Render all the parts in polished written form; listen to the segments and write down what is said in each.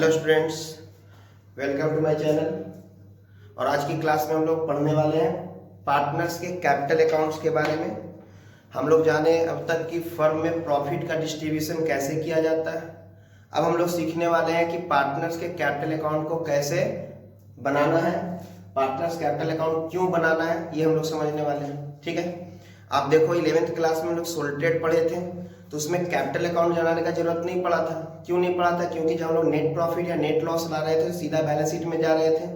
Hello students, welcome to my channel. और आज की क्लास में हम लोग पढ़ने वाले हैं पार्टनर्स के कैपिटल अकाउंट्स के बारे में। हम लोग जाने अब तक की फर्म में प्रॉफिट का डिस्ट्रीब्यूशन कैसे किया जाता है। अब हम लोग सीखने वाले हैं कि पार्टनर्स के कैपिटल अकाउंट को कैसे बनाना है, पार्टनर्स कैपिटल अकाउंट क्यों बनाना है, ये हम लोग समझने वाले हैं। ठीक है, आप देखो 11th क्लास में हम लोग सोल्टेड पढ़े थे तो उसमें कैपिटल अकाउंट बनाने का जरूरत नहीं पड़ा था। क्यों नहीं पड़ा था? क्योंकि जब हम लोग नेट प्रॉफिट या नेट लॉस ला रहे थे सीधा बैलेंस शीट में जा रहे थे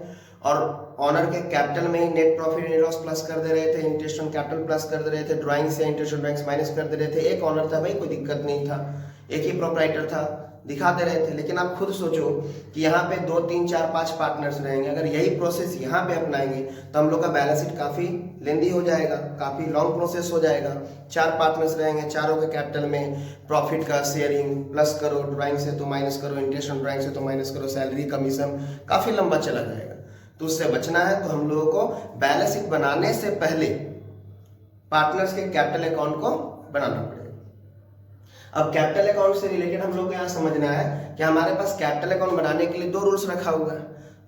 और ऑनर के कैपिटल में ही net profit net loss plus कर दे रहे थे, इंटरेस्ट ऑन कैपिटल प्लस कर दे रहे थे, ड्राइंग से इंटरेस्ट ऑन ड्राइंग्स माइनस कर दे रहे थे। एक ऑनर था भाई, कोई दिक्कत नहीं था, एक ही प्रोप्राइटर था, दिखा दे रहे थे। लेकिन आप खुद सोचो कि यहाँ पे 2 3 4 5 पार्टनर्स रहेंगे, अगर यही प्रोसेस यहाँ पे अपनाएंगे तो हम लोग का बैलेंस शीट काफी लेंदी हो जाएगा, काफी लॉन्ग प्रोसेस हो जाएगा। 4 पार्टनर्स रहेंगे, चारों के कैपिटल में प्रॉफिट का शेयरिंग प्लस करो, ड्राइंग से तो माइनस करो, इंटरेस्ट ऑन ड्राइंग से तो माइनस करो, सैलरी कमीशन, काफी लंबा चला जाएगा। तो उससे बचना है तो हम लोगों को बैलेंस शीट बनाने से पहले पार्टनर्स के कैपिटल अकाउंट को बनाना पड़ेगा। अब कैपिटल अकाउंट से रिलेटेड हम लोग को यहाँ समझना है कि हमारे पास कैपिटल अकाउंट बनाने के लिए 2 रूल्स रखा हुआ है।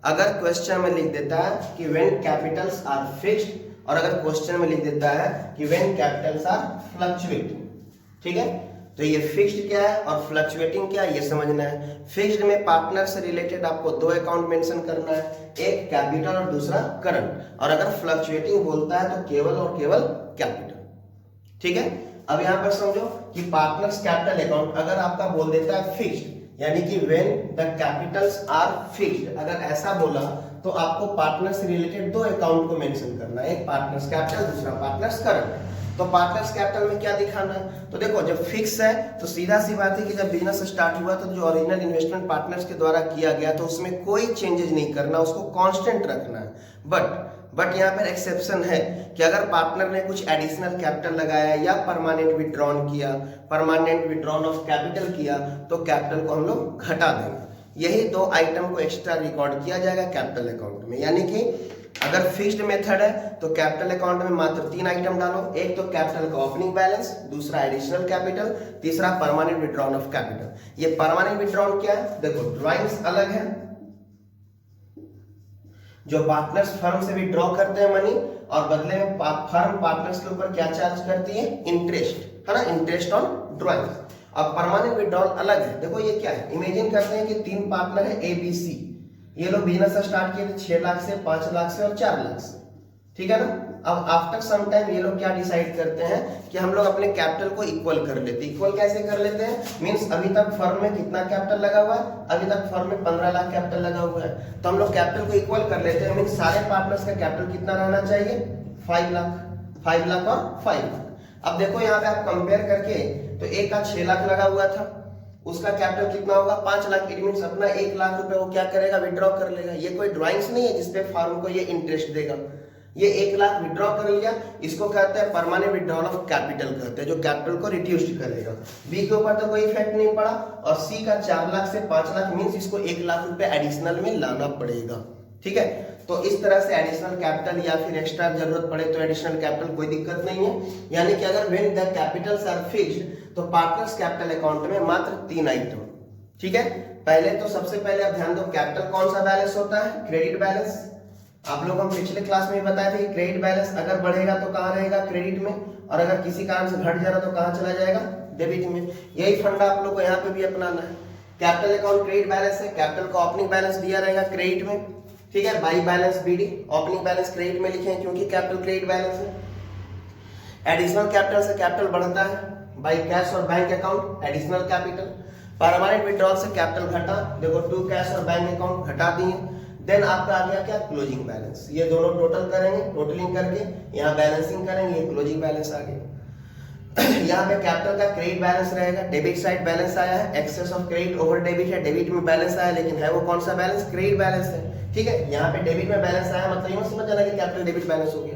अगर क्वेश्चन में लिख देता है कि व्हेन कैपिटल्स आर फिक्स्ड, और अगर क्वेश्चन में लिख देता है कि व्हेन कैपिटल्स आर फ्लक्चुएटिंग, ठीक है, तो ये फिक्स्ड क्या है और फ्लक्चुएटिंग क्या है ये समझना है। फिक्स्ड में पार्टनर से रिलेटेड आपको 2 अकाउंट मेंशन करना है, एक कैपिटल और दूसरा करंट। और अगर फ्लक्चुएटिंग बोलता है तो केवल और केवल कैपिटल। ठीक है, अब यहां पर समझो कि पार्टनर्स कैपिटल अकाउंट अगर आपका बोल देता है फिक्स्ड, यानी कि when the capitals are fixed, अगर ऐसा बोला तो आपको पार्टनर से रिलेटेड 2 अकाउंट को मेंशन करना है, एक पार्टनर्स कैपिटल, दूसरा पार्टनर्स करंट। तो पार्टनर्स कैपिटल में क्या दिखाना है? तो देखो जब फिक्स है तो सीधा सी बात है कि जब बिजनेस स्टार्ट हुआ तो जो ओरिजिनल इन्वेस्टमेंट पार्टनर्स के द्वारा किया गया तो उसमें कोई चेंजेस नहीं करना, उसको कांस्टेंट रखना है। बट यहाँ पर एक्सेप्शन है कि अगर पार्टनर ने कुछ एडिशनल कैपिटल लगाया या परमानेंट विड्रॉन किया, परमानेंट विड्रॉन ऑफ कैपिटल किया, तो कैपिटल को हम लोग घटा देंगे। यही 2 आइटम को एक्स्ट्रा रिकॉर्ड किया जाएगा कैपिटल अकाउंट में। यानी कि अगर फिक्स्ड मेथड है तो कैपिटल अकाउंट में मात्र 3 आइटम डालो, एक तो कैपिटल का ओपनिंग बैलेंस, दूसरा एडिशनल कैपिटल, तीसरा परमानेंट विड्रॉन ऑफ कैपिटल। ये परमानेंट विड्रॉन क्या है? देखो ड्राइंग्स अलग है, जो पार्टनर्स फर्म से विड्रॉ करते हैं मनी, और बदले में फर्म पार्टनर्स के ऊपर क्या चार्ज करती है? इंटरेस्ट, है ना, इंटरेस्ट ऑन ड्राइंग्स। अब परमानेंट विड्रॉल अलग है। देखो ये क्या है, इमेजिन करते हैं कि 3 पार्टनर है ए बी सी, ये लोग बिजनेस स्टार्ट किए थे 6 लाख से, 5 लाख से और 4 लाख से, ठीक है ना। अब आफ्टर सम टाइम ये लोग क्या डिसाइड करते हैं कि हम लोग अपने कैपिटल को इक्वल कर लेते हैं। इक्वल कैसे कर लेते हैं? मींस अभी तक फर्म में कितना कैपिटल लगा हुआ है? अभी तक फर्म में 15 लाख कैपिटल लगा हुआ है, तो हम लोग कैपिटल को इक्वल कर लेते हैं। मींस सारे पार्टनर्स का कैपिटल कितना रहना चाहिए? 5 लाख, 5 लाख और 5 लाख। अब देखो यहाँ पे आप कंपेयर करके, तो एक का 6 लाख लगा हुआ था, उसका कैपिटल कितना होगा? 5 लाख। इट मींस अपना 1 लाख रुपए वो क्या करेगा? विड्रॉ कर लेगा। ये कोई ड्राइंग्स नहीं है जिसपे फार्म को ये इंटरेस्ट देगा। ये 1 लाख विड्रॉ कर लिया, इसको कहते हैं परमानेंट विड्रॉल ऑफ कैपिटल कहते हैं, जो कैपिटल को रिड्यूस करेगा। बी के ऊपर तो कोई इफेक्ट नहीं पड़ा, और सी का 4 लाख से 5 लाख मींस इसको 1 लाख रुपए एडिशनल में लाना पड़ेगा। ठीक है, तो इस तरह से एडिशनल कैपिटल या फिर एक्स्ट्रा जरूरत पड़े तो एडिशनल कैपिटल, कोई दिक्कत नहीं है। यानी कि अगर when the capitals are fixed तो पार्टनर्स कैपिटल अकाउंट में मात्र 3 आइटम। ठीक है, पहले तो सबसे पहले आप ध्यान दो कैपिटल कौन सा बैलेंस होता है? Credit balance. आप लोग हम पिछले क्लास में बताए थे कि क्रेडिट बैलेंस अगर बढ़ेगा तो कहाँ रहेगा? क्रेडिट में, और अगर किसी कारण से घट जा रहा तो कहाँ चला जाएगा? डेबिट में। यही फंडा आप लोग को यहाँ पे भी अपनाना है। कैपिटल अकाउंट क्रेडिट बैलेंस है, कैपिटल का ओपनिंग बैलेंस दिया रहेगा क्रेडिट में, ठीक है, by balance BD, opening balance credit में लिखे क्योंकि कैपिटल क्रेडिट बैलेंस है। एडिशनल कैपिटल से कैपिटल बढ़ता है बाई कैश और bank account, additional capital. Permanent withdrawal से कैपिटल घटा, देखो 2 कैश और बैंक अकाउंट घटा दिए। देन आपका आ गया क्या? Closing balance. ये दोनों टोटल करेंगे, टोटलिंग करके यहाँ बैलेंसिंग करेंगे, ये क्लोजिंग बैलेंस आ गया। यहाँ पे कैपिटल का क्रेडिट बैलेंस रहेगा, डेबिट साइड बैलेंस आया है, excess of credit over debit है, डेबिट में बैलेंस आया, लेकिन है वो कौन सा बैलेंस? क्रेडिट बैलेंस है। ठीक है, यहाँ पे डेबिट में बैलेंस आया, मतलब ये समझ जाना कि कैपिटल डेबिट बैलेंस हो गया।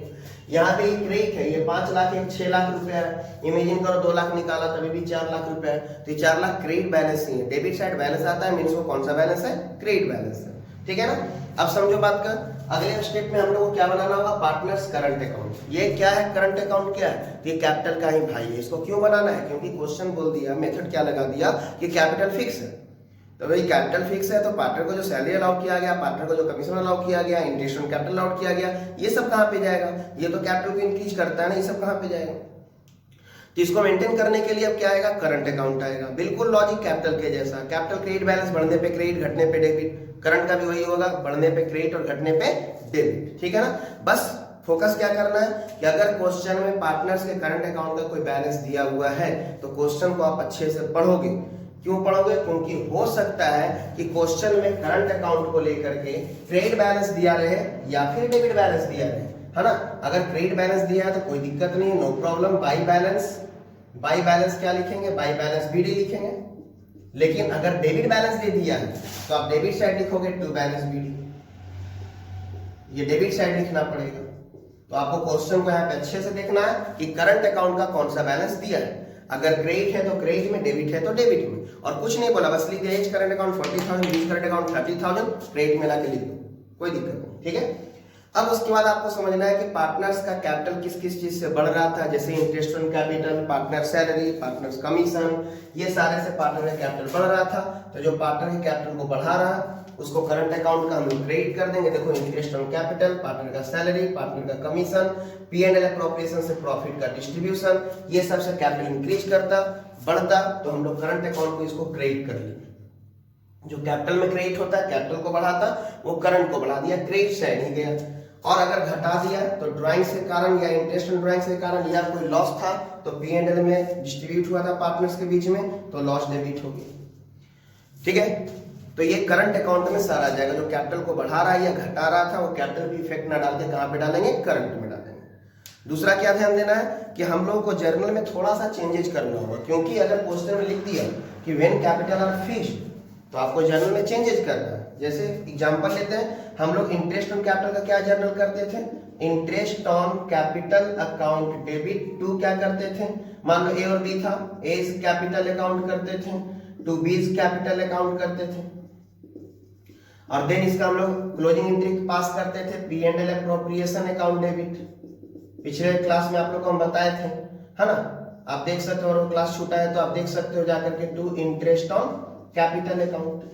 यहाँ पे क्रेडिट है, ये 5 लाख, एक 6 लाख रुपया है, इमेजिन करो 2 लाख निकाला तभी भी 4 लाख रुपया है, तो ये 4 लाख क्रेडिट बैलेंस ही है। डेबिट साइड बैलेंस आता है, मीन्स वो कौन सा बैलेंस है? क्रेडिट बैलेंस है। ठीक है ना। अब समझो बात का, अगले स्टेप में हम लोग को क्या बनाना होगा? Partners current account. ये क्या है? करंट अकाउंट क्या है? ये कैपिटल का ही भाई है। इसको क्यों बनाना है? क्योंकि क्वेश्चन बोल दिया, मेथड क्या लगा दिया कि कैपिटल फिक्स है, तो भाई कैपिटल फिक्स है तो पार्टनर को जो सैलरी अलाउ किया गया, पार्टनर को जो कमीशन अलाउ किया गया, इंटरेस्ट ऑन कैपिटल अलाउ किया गया, ये सब कहाँ पे जाएगा? ये तो कैपिटल को इंक्रीज करता है ना, ये सब कहाँ पे जाएगा? तो इसको मेंटेन करने के लिए अब क्या आएगा? करंट अकाउंट आएगा। बिल्कुल लॉजिक कैपिटल के जैसा। कैपिटल क्रेडिट बैलेंस, बढ़ने पे क्रेडिट, घटने पे डेबिट। करंट का भी वही होगा, बढ़ने पे क्रेडिट और घटने पे डेबिट। ठीक है ना? बस फोकस क्या करना है कि अगर क्वेश्चन में पार्टनर्स के करंट अकाउंट का कोई बैलेंस दिया हुआ है तो क्वेश्चन को आप अच्छे से पढ़ोगे। क्यों पढ़ोगे? क्योंकि हो सकता है कि क्वेश्चन में करंट अकाउंट को लेकर के क्रेडिट बैलेंस दिया रहे या फिर डेबिट बैलेंस दिया रहे, है ना? अगर क्रेडिट बैलेंस दिया है तो कोई दिक्कत नहीं, नो प्रॉब्लम। बाई बैलेंस क्या लिखेंगे? बाई बैलेंस बीडी लिखेंगे। लेकिन अगर डेबिट बैलेंस दे दिया है तो आप डेबिट साइड लिखोगे टू बैलेंस बीडी, ये डेबिट साइड लिखना पड़ेगा। तो आपको क्वेश्चन को यहाँ पे अच्छे से देखना है कि करंट अकाउंट का कौन सा बैलेंस दिया है। अगर क्रेडिट है तो क्रेडिट में, डेबिट है तो डेबिट में, और कुछ नहीं बोला, बस लिख दिया एज करंट अकाउंट 40,000, बीच करंट अकाउंट 30,000, क्रेडिट में लाके लिख दो, कोई दिक्कत नहीं। ठीक है? अब उसके बाद आपको समझना है कि पार्टनर्स का कैपिटल किस किस चीज से बढ़ रहा था, जैसे interest on capital, partner salary, partners commission, ये सारे से पार्टनर का कैपिटल बढ़ रहा था। तो जो पार्टनर के कैपिटल को बढ़ा रहा है उसको करंट अकाउंट का हम लोग क्रेडिट कर देंगे। देखो, इंटरेस्ट ऑन कैपिटल, पार्टनर का सैलरी, पार्टनर का कमीशन, P&L अप्रोप्रिएशन से प्रॉफिट का डिस्ट्रीब्यूशन, ये सबसे कैपिटल इंक्रीज करता, बढ़ता, तो हम लोग करंट अकाउंट को इसको क्रेडिट कर लेंगे। जो कैपिटल में क्रेडिट होता है, कैपिटल को बढ़ाता, वो करंट को बढ़ा दिया, क्रेडिट साइड ही गया। और अगर घटा दिया तो ड्राइंग के कारण या इंटरेस्ट ऑन ड्राइंग के कारण या कोई लॉस था तो P&L में डिस्ट्रीब्यूट हुआ था पार्टनर्स के बीच में, तो लॉस डेबिट होगी। ठीक है? तो ये करंट अकाउंट में सारा आ जाएगा। जो कैपिटल को बढ़ा रहा है या घटा रहा था वो कैपिटल भी इफेक्ट ना डाल के कहां पे डालेंगे? करंट में डालेंगे। दूसरा क्या ध्यान देना है कि हम लोगों को जर्नल में थोड़ा सा चेंजेस करना होगा, क्योंकि अगर क्वेश्चन में लिख दिया कि व्हेन कैपिटल आर फिक्स्ड तो आपको जर्नल में चेंजेस करना है। जैसे एग्जांपल लेते हैं, हम लोग इंटरेस्ट ऑन कैपिटल का क्या जर्नल करते थे? Interest on capital account debit to क्या करते थे? मान लो ए और बी था, ए इज कैपिटल अकाउंट करते थे, to B is capital account करते थे, और देन इसका हम लोग क्लोजिंग एंट्री पास करते थे P&L अप्रोप्रिएशन अकाउंट डेबिट। पिछले क्लास में आप लोग को हम बताए थे, है ना? आप देख सकते हो, और वो क्लास छूटा है तो आप देख सकते हो जाकर के, to interest on capital account.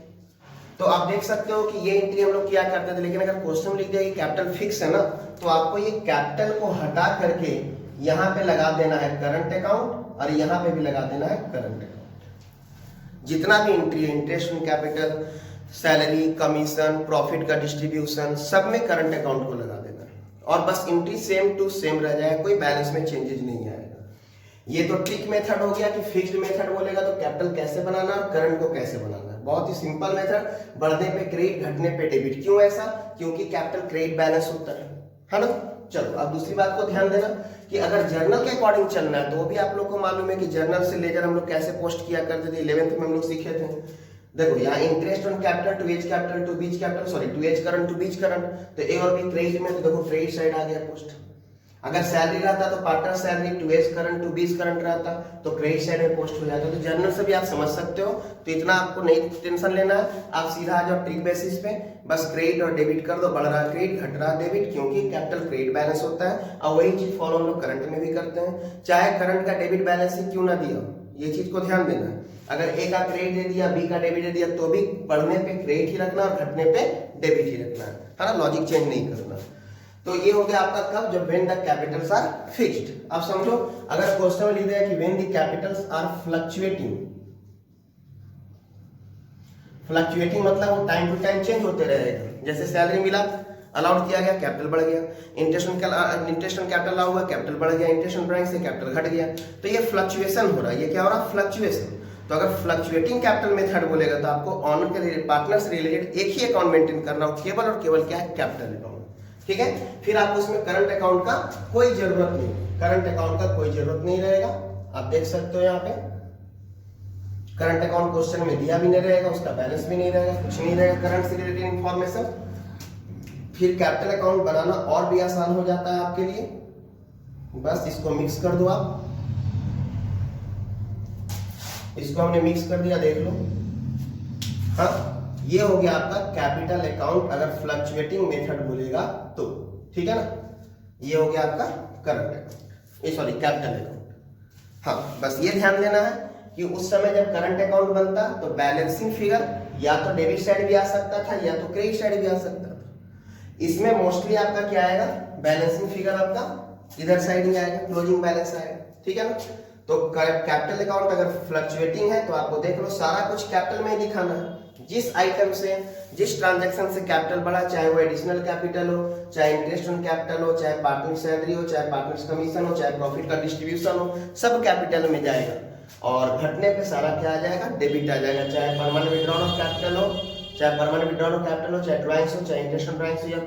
तो आप देख सकते हो कि ये एंट्री हम लोग किया करते थे। लेकिन अगर क्वेश्चन में लिख दिया कि कैपिटल फिक्स है ना, तो आपको ये कैपिटल को हटा करके यहाँ पे लगा देना है करंट अकाउंट, और यहाँ पे भी लगा देना है करंट अकाउंट। जितना भी एंट्री है, interest on capital, salary, commission, profit का डिस्ट्रीब्यूशन, सब में करंट अकाउंट को लगा देना है, और बस एंट्री सेम टू सेम रह जाएगा, कोई बैलेंस में चेंजेस नहीं आएगा। ये तो ट्रिक मेथड हो गया कि फिक्स्ड मेथड बोलेगा तो कैपिटल कैसे बनाना और करंट को कैसे बनाना। बहुत ही सिंपल मेथड, बढ़ने पे क्रेडिट, घटने पे डेबिट। क्यों ऐसा? क्योंकि कैपिटल क्रेडिट बैलेंस होता है ना? चलो अब दूसरी बात को ध्यान देना कि अगर जर्नल के अकॉर्डिंग चलना है तो भी आप लोग को मालूम है कि जर्नल से लेकर हम लोग कैसे पोस्ट किया करते थे, 11th में हम लोग सीखे थे। देखो यहाँ interest on capital, to A's capital, to B's capital, sorry to A's current, to B's current, तो ए और बी क्रेडिट में, तो देखो क्रेडिट साइड आ गया पोस्ट। अगर सैलरी रहता तो partner salary, to A's current, to B's current रहता तो क्रेडिट साइड में पोस्ट हो जाता। तो जर्नल से भी आप समझ सकते हो, तो इतना आपको नहीं टेंशन लेना है। आप सीधा आ जाओ ट्रिक बेसिस पे, बस क्रेडिट और डेबिट कर दो, बढ़ रहा क्रेडिट, घट रहा डेबिट, क्योंकि कैपिटल क्रेडिट बैलेंस होता है। और वही चीज फॉलो हम लोग करंट में भी करते हैं, चाहे करंट का डेबिट बैलेंस ही क्यों ना दिया, ये चीज को ध्यान देना। अगर ए का क्रेडिट दे दिया, बी का डेबिट दे दिया, तो भी बढ़ने पे क्रेडिट ही रखना और घटने पे डेबिट ही रखना है ना? लॉजिक चेंज नहीं करना। तो ये हो गया आपका कब? जब when the capitals are fixed. अब समझो, अगर क्वेश्चन में लिख दिया कि when the capitals are fluctuating, fluctuating मतलब वो टाइम टू टाइम चेंज होते रहेगा। जैसे सैलरी मिला, अलाउड किया गया, कैपिटल बढ़ गया, इंटरेस्ट ऑन कैपिटल अलाउ हुआ, कैपिटल बढ़ गया, इंटरेस्ट ऑन ड्राइंग से कैपिटल घट गया। तो ये फ्लक्चुएशन हो रहा है। ये क्या हो रहा है? फ्लक्चुएशन। तो अगर फ्लक्चुएटिंग कैपिटल मेथड बोलेगा तो आपको ऑनर के पार्टनर से रिलेटेड एक ही अकाउंट मेंटेन करना हो, केवल और केवल क्या है? Capital account. ठीक है? फिर आप उसमें करंट अकाउंट का कोई जरूरत नहीं, करंट अकाउंट का कोई जरूरत नहीं रहेगा। आप देख सकते हो यहाँ पे करंट अकाउंट क्वेश्चन में दिया भी नहीं रहेगा, उसका बैलेंस भी नहीं रहेगा, कुछ नहीं रहेगा करंट से रिलेटेड इंफॉर्मेशन। फिर कैपिटल अकाउंट बनाना और भी आसान हो जाता है आपके लिए। बस इसको मिक्स कर दो आप, इसको हमने मिक्स कर दिया, देख लो। हाँ, ये हो गया आपका कैपिटल अकाउंट अगर फ्लक्चुएटिंग मेथड बोलेगा तो। ठीक है ना? ये हो गया आपका current account, sorry capital account. हाँ, बस ये ध्यान देना है कि उस समय जब करंट अकाउंट बनता तो बैलेंसिंग फिगर या तो डेबिट साइड भी आ सकता था या तो क्रेडिट साइड भी आ सकता था। इसमें मोस्टली आपका क्या आएगा, बैलेंसिंग फिगर आपका इधर साइड ही आएगा, क्लोजिंग बैलेंस आएगा, ठीक है ना। तो कैपिटल अकाउंट अगर फ्लक्चुएटिंग है तो आपको देख लो सारा कुछ कैपिटल में ही दिखाना है। जिस आइटम से, जिस ट्रांजैक्शन से कैपिटल बढ़ा, चाहे वो एडिशनल कैपिटल हो, चाहे इंटरेस्ट ऑन कैपिटल हो, चाहे पार्टनर सैलरी हो, चाहे पार्टनर्स कमीशन हो, चाहे प्रॉफिट का डिस्ट्रीब्यूशन हो, सब कैपिटल में जाएगा। और घटने पे सारा क्या आ जाएगा, डेबिट आ जाएगा। चाहे परमानेंट विड्रॉल ऑफ कैपिटल हो, चाहे परमानेंट विड्रॉल ऑफ कैपिटल हो, चाहे ड्राइंग्स हो, चाहे इंटरेस्ट ऑन ड्राइंग्स हो, या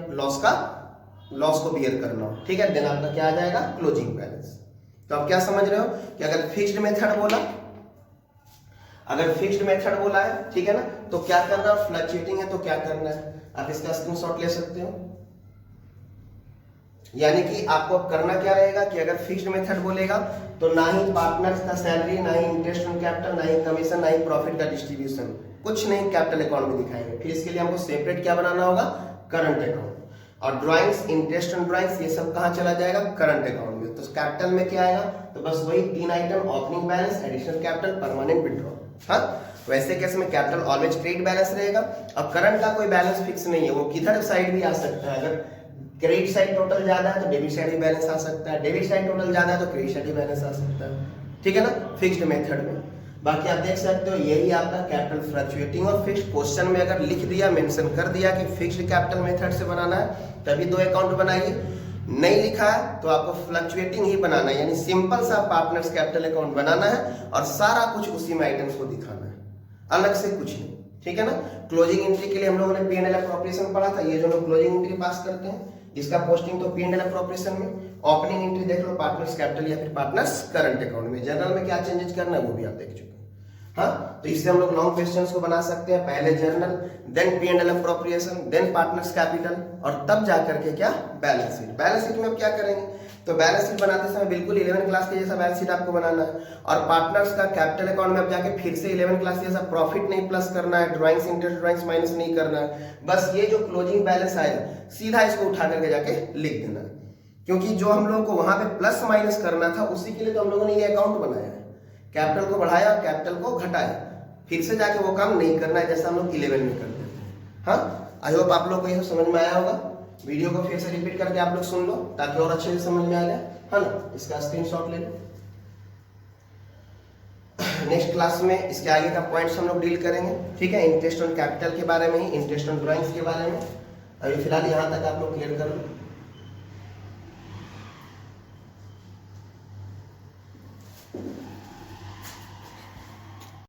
लॉस को बियर करना हो, ठीक है। देन आपका क्या आ जाएगा, क्लोजिंग बैलेंस। तो आप क्या समझ रहे हो कि अगर फिक्स्ड मेथड बोला, अगर फिक्स्ड मेथड बोला है, ठीक है ना, तो क्या करना है, फ्लक्चुएटिंग है तो क्या करना है, आप इसका स्क्रीनशॉट ले सकते हो। यानी कि आपको अब करना क्या रहेगा कि अगर फिक्स्ड मेथड बोलेगा तो ना ही पार्टनर्स का सैलरी, ना ही इंटरेस्ट ऑन कैपिटल, ना ही कमीशन, ना ही प्रॉफिट का डिस्ट्रीब्यूशन, कुछ नहीं कैपिटल अकाउंट में दिखाएंगे। फिर इसके लिए हमको सेपरेट क्या बनाना होगा, करंट अकाउंट। और ड्राइंग्स, इंटरेस्ट ऑन ड्राइंग्स, ये सब कहाँ चला जाएगा, करंट अकाउंट में। तो कैपिटल में क्या आएगा, तो बस वही 3 item, opening balance, additional capital, permanent withdrawal. हाँ, वैसे केस में कैपिटल ऑलवेज क्रेडिट बैलेंस रहेगा। अब करंट का कोई बैलेंस फिक्स नहीं है, वो किधर साइड भी आ सकता है। अगर क्रेडिट साइड टोटल ज्यादा है तो डेबिट साइड भी बैलेंस आ सकता है, डेबिट साइड टोटल ज्यादा है तो क्रेडिट साइड भी बैलेंस आ सकता है, ठीक है ना, फिक्स्ड मेथड में। बाकी आप देख सकते हो यही आपका कैपिटल फ्लक्चुएटिंग और फिक्स्ड। क्वेश्चन में अगर लिख दिया, मेंशन कर दिया कि फिक्स्ड कैपिटल मेथड से बनाना है तभी 2 अकाउंट बनाइए, नहीं लिखा है तो आपको फ्लक्चुएटिंग ही बनाना है, यानी सिंपल सा पार्टनर्स कैपिटल अकाउंट बनाना है और सारा कुछ उसी में आइटम्स को दिखाना है, अलग से कुछ नहीं, ठीक है ना। क्लोजिंग एंट्री के लिए हम लोगों ने P&L अप्रोप्रिएशन पढ़ा था, ये जो लोग क्लोजिंग एंट्री पास करते हैं इसका पोस्टिंग तो P&L अप्रोप्रिएशन में। ओपनिंग एंट्री देख लो पार्टनर्स कैपिटल या फिर पार्टनर्स करंट अकाउंट में। जनरल में क्या चेंजेस करना है वो भी आप देख चुके हैं। हाँ, तो इससे हम लोग लॉन्ग क्वेश्चंस को बना सकते हैं, पहले journal, then P&L appropriation, then partners capital, और तब जाकर के क्या, बैलेंस शीट। बैलेंस शीट में अब क्या करेंगे, तो बैलेंस शीट बनाते समय बिल्कुल 11 क्लास के जैसा बैलेंस शीट आपको बनाना है। और पार्टनर्स का कैपिटल अकाउंट में अब जाके फिर से 11 क्लास के जैसा प्रॉफिट नहीं प्लस करना है, ड्राइंग्स, इंटरेस्ट ड्राइंग्स माइनस नहीं करना है, बस ये जो क्लोजिंग बैलेंस आएगा सीधा इसको उठा करके जाके लिख देना है। क्योंकि जो हम लोगों को वहां पे प्लस माइनस करना था उसी के लिए तो हम लोगों ने ये अकाउंट बनाया है। कैपिटल को बढ़ाया और कैपिटल को घटाया, फिर से जाके वो काम नहीं करना है जैसा हम लोग 11 में करते थे। हाँ, आई होप आप लोग को ये समझ में आया होगा। वीडियो को फिर से रिपीट करके आप लोग सुन लो ताकि और अच्छे से समझ में आ जाए, है ना। इसका स्क्रीनशॉट ले लो। नेक्स्ट क्लास में इसके आगे का पॉइंट्स हम लोग डील करेंगे, ठीक है। इंटरेस्ट ऑन कैपिटल के बारे में ही, इंटरेस्ट ऑन ड्राइंग्स के बारे में। अभी फिलहाल यहाँ तक आप लोग क्लियर कर लो।